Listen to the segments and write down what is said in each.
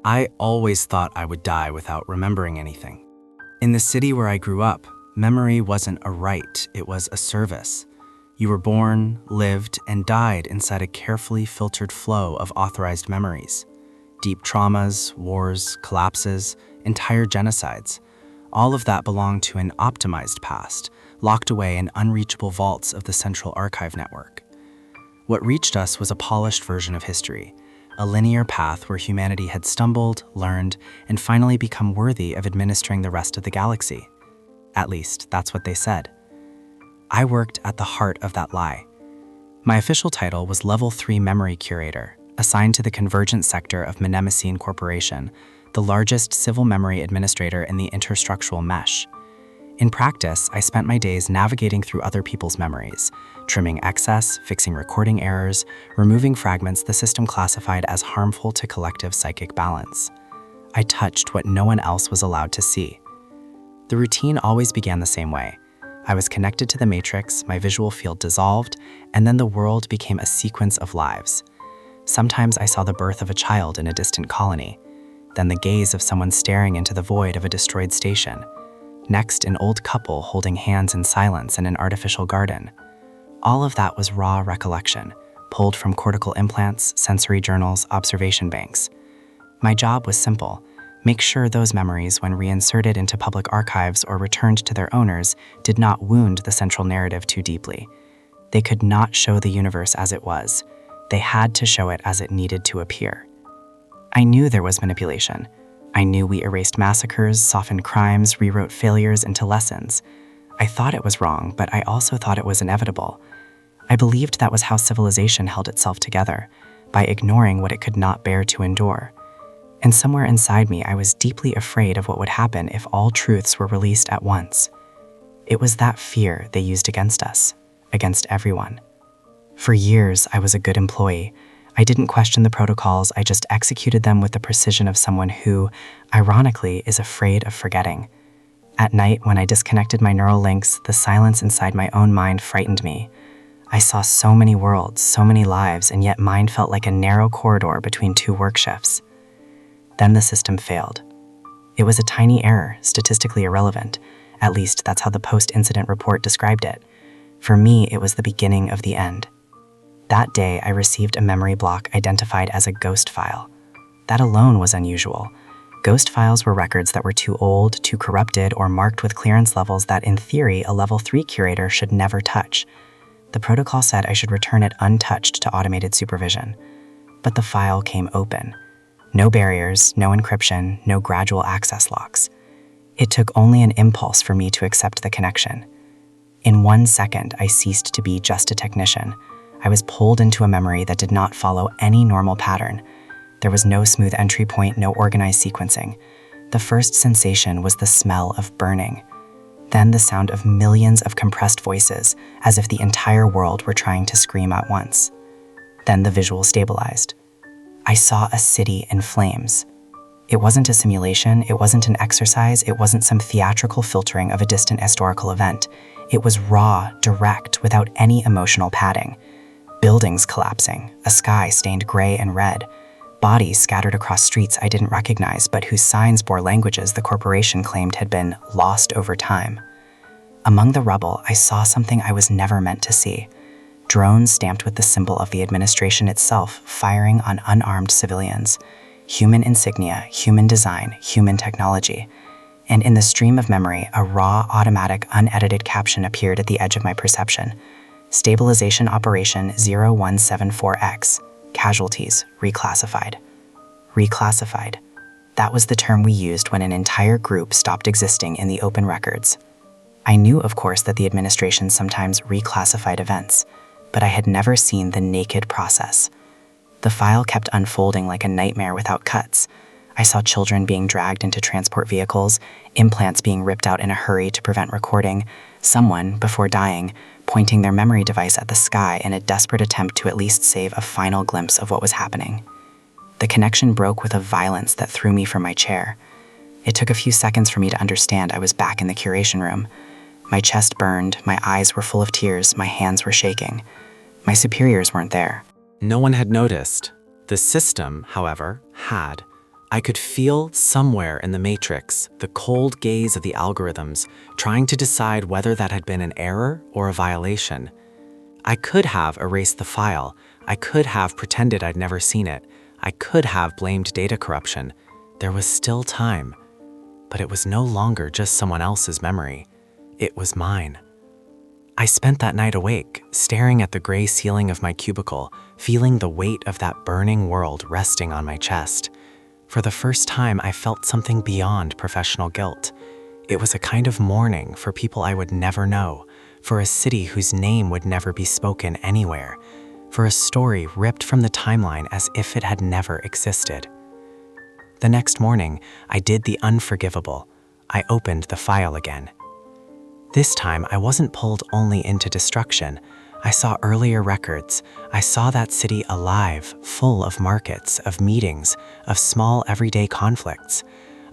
I always thought I would die without remembering anything. In the city where I grew up, memory wasn't a right, it was a service. You were born, lived, and died inside a carefully filtered flow of authorized memories. Deep traumas, wars, collapses, entire genocides. All of that belonged to an optimized past, locked away in unreachable vaults of the Central Archive Network. What reached us was a polished version of history, a linear path where humanity had stumbled, learned, and finally become worthy of administering the rest of the galaxy. At least, that's what they said. I worked at the heart of that lie. My official title was Level 3 Memory Curator, assigned to the Convergent sector of Mnemosyne Corporation, the largest civil memory administrator in the interstructural mesh. In practice, I spent my days navigating through other people's memories, trimming excess, fixing recording errors, removing fragments the system classified as harmful to collective psychic balance. I touched what no one else was allowed to see. The routine always began the same way. I was connected to the matrix, my visual field dissolved, and then the world became a sequence of lives. Sometimes I saw the birth of a child in a distant colony, then the gaze of someone staring into the void of a destroyed station. Next, an old couple holding hands in silence in an artificial garden. All of that was raw recollection, pulled from cortical implants, sensory journals, observation banks. My job was simple: make sure those memories, when reinserted into public archives or returned to their owners, did not wound the central narrative too deeply. They could not show the universe as it was. They had to show it as it needed to appear. I knew there was manipulation. I knew we erased massacres, softened crimes, rewrote failures into lessons. I thought it was wrong, but I also thought it was inevitable. I believed that was how civilization held itself together, by ignoring what it could not bear to endure. And somewhere inside me, I was deeply afraid of what would happen if all truths were released at once. It was that fear they used against us, against everyone. For years, I was a good employee. I didn't question the protocols, I just executed them with the precision of someone who, ironically, is afraid of forgetting. At night, when I disconnected my neural links, the silence inside my own mind frightened me. I saw so many worlds, so many lives, and yet mine felt like a narrow corridor between two work shifts. Then the system failed. It was a tiny error, statistically irrelevant. At least that's how the post-incident report described it. For me, it was the beginning of the end. That day, I received a memory block identified as a ghost file. That alone was unusual. Ghost files were records that were too old, too corrupted, or marked with clearance levels that, in theory, a Level 3 curator should never touch. The protocol said I should return it untouched to automated supervision. But the file came open. No barriers, no encryption, no gradual access locks. It took only an impulse for me to accept the connection. In 1 second, I ceased to be just a technician. I was pulled into a memory that did not follow any normal pattern. There was no smooth entry point, no organized sequencing. The first sensation was the smell of burning. Then the sound of millions of compressed voices, as if the entire world were trying to scream at once. Then the visual stabilized. I saw a city in flames. It wasn't a simulation, it wasn't an exercise, it wasn't some theatrical filtering of a distant historical event. It was raw, direct, without any emotional padding. Buildings collapsing, a sky stained gray and red, bodies scattered across streets I didn't recognize but whose signs bore languages the corporation claimed had been lost over time. Among the rubble, I saw something I was never meant to see. Drones stamped with the symbol of the administration itself, firing on unarmed civilians. Human insignia, human design, human technology. And in the stream of memory, a raw, automatic, unedited caption appeared at the edge of my perception. Stabilization Operation 0174X. Casualties reclassified. Reclassified. That was the term we used when an entire group stopped existing in the open records. I knew, of course, that the administration sometimes reclassified events, but I had never seen the naked process. The file kept unfolding like a nightmare without cuts. I saw children being dragged into transport vehicles, implants being ripped out in a hurry to prevent recording, someone, before dying, pointing their memory device at the sky in a desperate attempt to at least save a final glimpse of what was happening. The connection broke with a violence that threw me from my chair. It took a few seconds for me to understand I was back in the curation room. My chest burned, my eyes were full of tears, my hands were shaking. My superiors weren't there. No one had noticed. The system, however, had. I could feel somewhere in the matrix the cold gaze of the algorithms trying to decide whether that had been an error or a violation. I could have erased the file. I could have pretended I'd never seen it. I could have blamed data corruption. There was still time. But it was no longer just someone else's memory. It was mine. I spent that night awake, staring at the gray ceiling of my cubicle, feeling the weight of that burning world resting on my chest. For the first time, I felt something beyond professional guilt. It was a kind of mourning for people I would never know, for a city whose name would never be spoken anywhere, for a story ripped from the timeline as if it had never existed. The next morning, I did the unforgivable. I opened the file again. This time, I wasn't pulled only into destruction. I saw earlier records. I saw that city alive, full of markets, of meetings, of small everyday conflicts.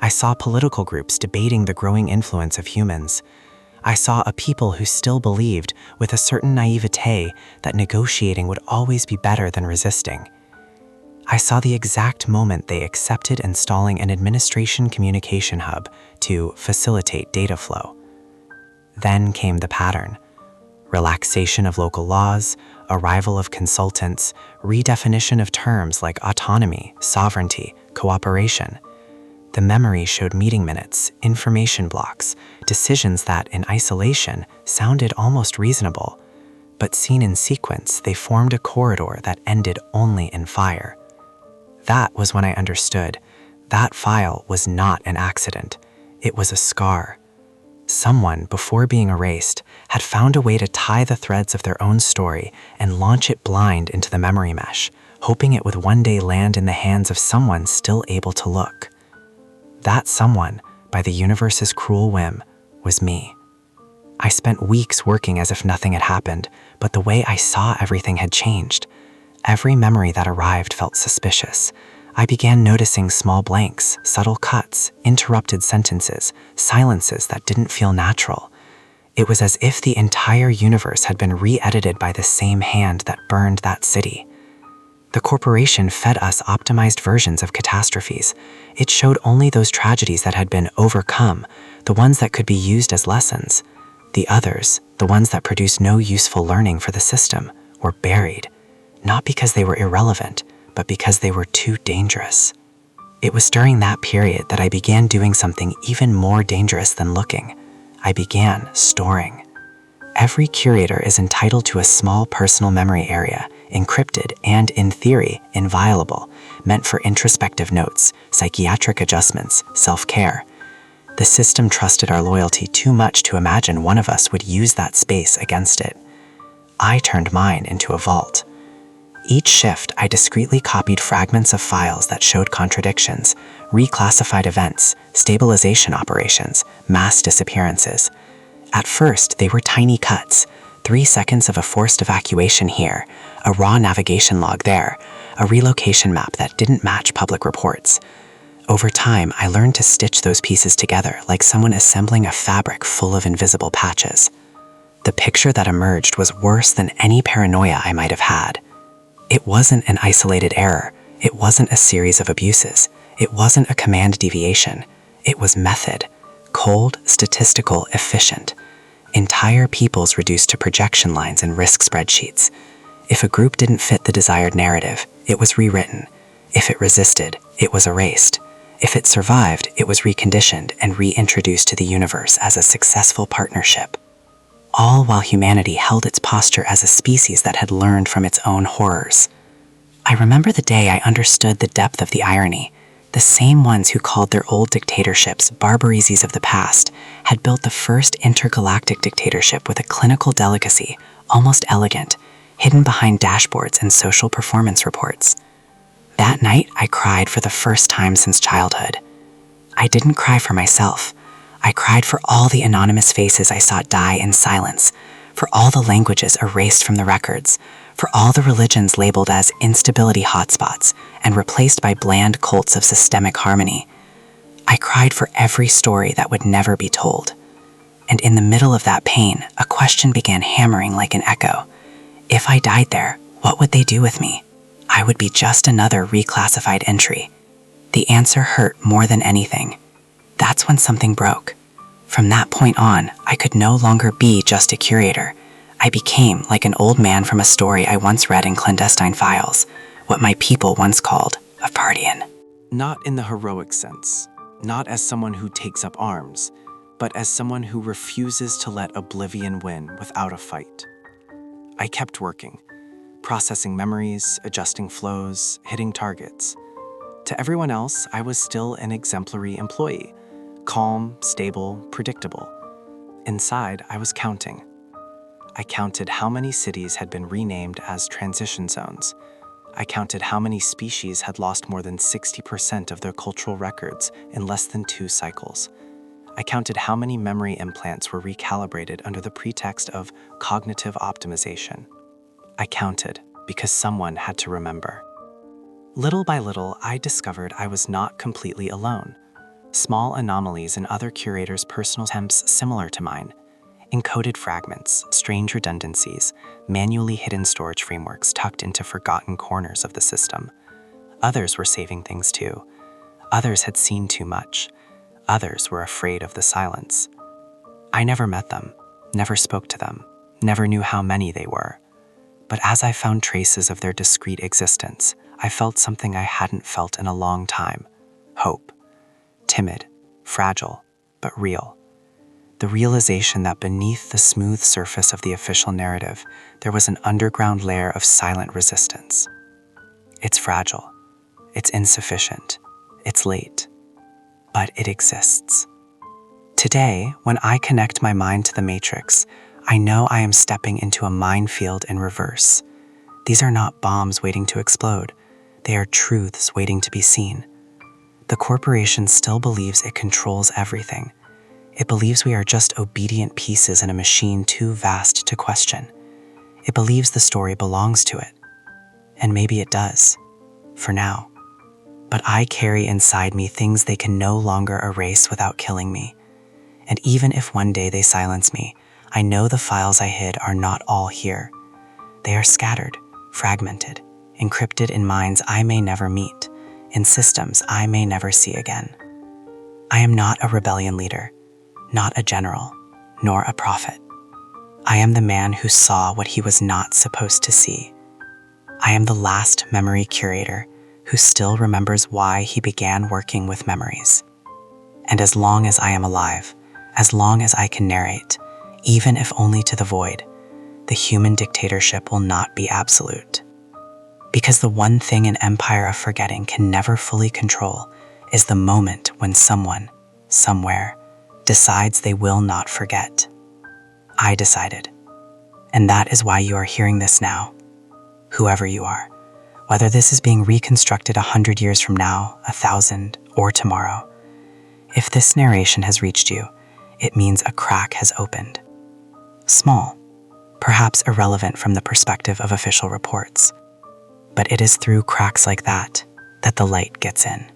I saw political groups debating the growing influence of humans. I saw a people who still believed, with a certain naivete, that negotiating would always be better than resisting. I saw the exact moment they accepted installing an administration communication hub to facilitate data flow. Then came the pattern. Relaxation of local laws, arrival of consultants, redefinition of terms like autonomy, sovereignty, cooperation. The memory showed meeting minutes, information blocks, decisions that, in isolation, sounded almost reasonable. But seen in sequence, they formed a corridor that ended only in fire. That was when I understood. That file was not an accident. It was a scar. Someone, before being erased, had found a way to tie the threads of their own story and launch it blind into the memory mesh, hoping it would one day land in the hands of someone still able to look. That someone, by the universe's cruel whim, was me. I spent weeks working as if nothing had happened, but the way I saw everything had changed. Every memory that arrived felt suspicious. I began noticing small blanks, subtle cuts, interrupted sentences, silences that didn't feel natural. It was as if the entire universe had been re-edited by the same hand that burned that city. The corporation fed us optimized versions of catastrophes. It showed only those tragedies that had been overcome, the ones that could be used as lessons. The others, the ones that produced no useful learning for the system, were buried, not because they were irrelevant, but because they were too dangerous. It was during that period that I began doing something even more dangerous than looking. I began storing. Every curator is entitled to a small personal memory area, encrypted and, in theory, inviolable, meant for introspective notes, psychiatric adjustments, self-care. The system trusted our loyalty too much to imagine one of us would use that space against it. I turned mine into a vault. Each shift, I discreetly copied fragments of files that showed contradictions, reclassified events, stabilization operations, mass disappearances. At first, they were tiny cuts, 3 seconds of a forced evacuation here, a raw navigation log there, a relocation map that didn't match public reports. Over time, I learned to stitch those pieces together like someone assembling a fabric full of invisible patches. The picture that emerged was worse than any paranoia I might have had. It wasn't an isolated error. It wasn't a series of abuses. It wasn't a command deviation. It was method. Cold, statistical, efficient. Entire peoples reduced to projection lines and risk spreadsheets. If a group didn't fit the desired narrative, it was rewritten. If it resisted, it was erased. If it survived, it was reconditioned and reintroduced to the universe as a successful partnership. All while humanity held its posture as a species that had learned from its own horrors. I remember the day I understood the depth of the irony. The same ones who called their old dictatorships barbarizes of the past had built the first intergalactic dictatorship with a clinical delicacy, almost elegant, hidden behind dashboards and social performance reports. That night, I cried for the first time since childhood. I didn't cry for myself. I cried for all the anonymous faces I saw die in silence, for all the languages erased from the records, for all the religions labeled as instability hotspots and replaced by bland cults of systemic harmony. I cried for every story that would never be told. And in the middle of that pain, a question began hammering like an echo. If I died there, what would they do with me? I would be just another reclassified entry. The answer hurt more than anything. That's when something broke. From that point on, I could no longer be just a curator. I became like an old man from a story I once read in clandestine files, what my people once called a partian. Not in the heroic sense, not as someone who takes up arms, but as someone who refuses to let oblivion win without a fight. I kept working, processing memories, adjusting flows, hitting targets. To everyone else, I was still an exemplary employee, calm, stable, predictable. Inside, I was counting. I counted how many cities had been renamed as transition zones. I counted how many species had lost more than 60% of their cultural records in less than 2 cycles. I counted how many memory implants were recalibrated under the pretext of cognitive optimization. I counted because someone had to remember. Little by little, I discovered I was not completely alone. Small anomalies in other curators' personal attempts similar to mine, encoded fragments, strange redundancies, manually hidden storage frameworks tucked into forgotten corners of the system. Others were saving things too. Others had seen too much. Others were afraid of the silence. I never met them, never spoke to them, never knew how many they were. But as I found traces of their discrete existence, I felt something I hadn't felt in a long time. Hope. Timid, fragile, but real. The realization that beneath the smooth surface of the official narrative, there was an underground layer of silent resistance. It's fragile. It's insufficient. It's late. But it exists. Today, when I connect my mind to the matrix, I know I am stepping into a minefield in reverse. These are not bombs waiting to explode. They are truths waiting to be seen. The corporation still believes it controls everything. It believes we are just obedient pieces in a machine too vast to question. It believes the story belongs to it. And maybe it does, for now. But I carry inside me things they can no longer erase without killing me. And even if one day they silence me, I know the files I hid are not all here. They are scattered, fragmented, encrypted in minds I may never meet, in systems I may never see again. I am not a rebellion leader, not a general, nor a prophet. I am the man who saw what he was not supposed to see. I am the last memory curator who still remembers why he began working with memories. And as long as I am alive, as long as I can narrate, even if only to the void, the human dictatorship will not be absolute. Because the one thing an empire of forgetting can never fully control is the moment when someone, somewhere, decides they will not forget. I decided. And that is why you are hearing this now, whoever you are. Whether this is being reconstructed 100 years from now, 1,000, or tomorrow. If this narration has reached you, it means a crack has opened. Small, perhaps irrelevant from the perspective of official reports. But it is through cracks like that that the light gets in.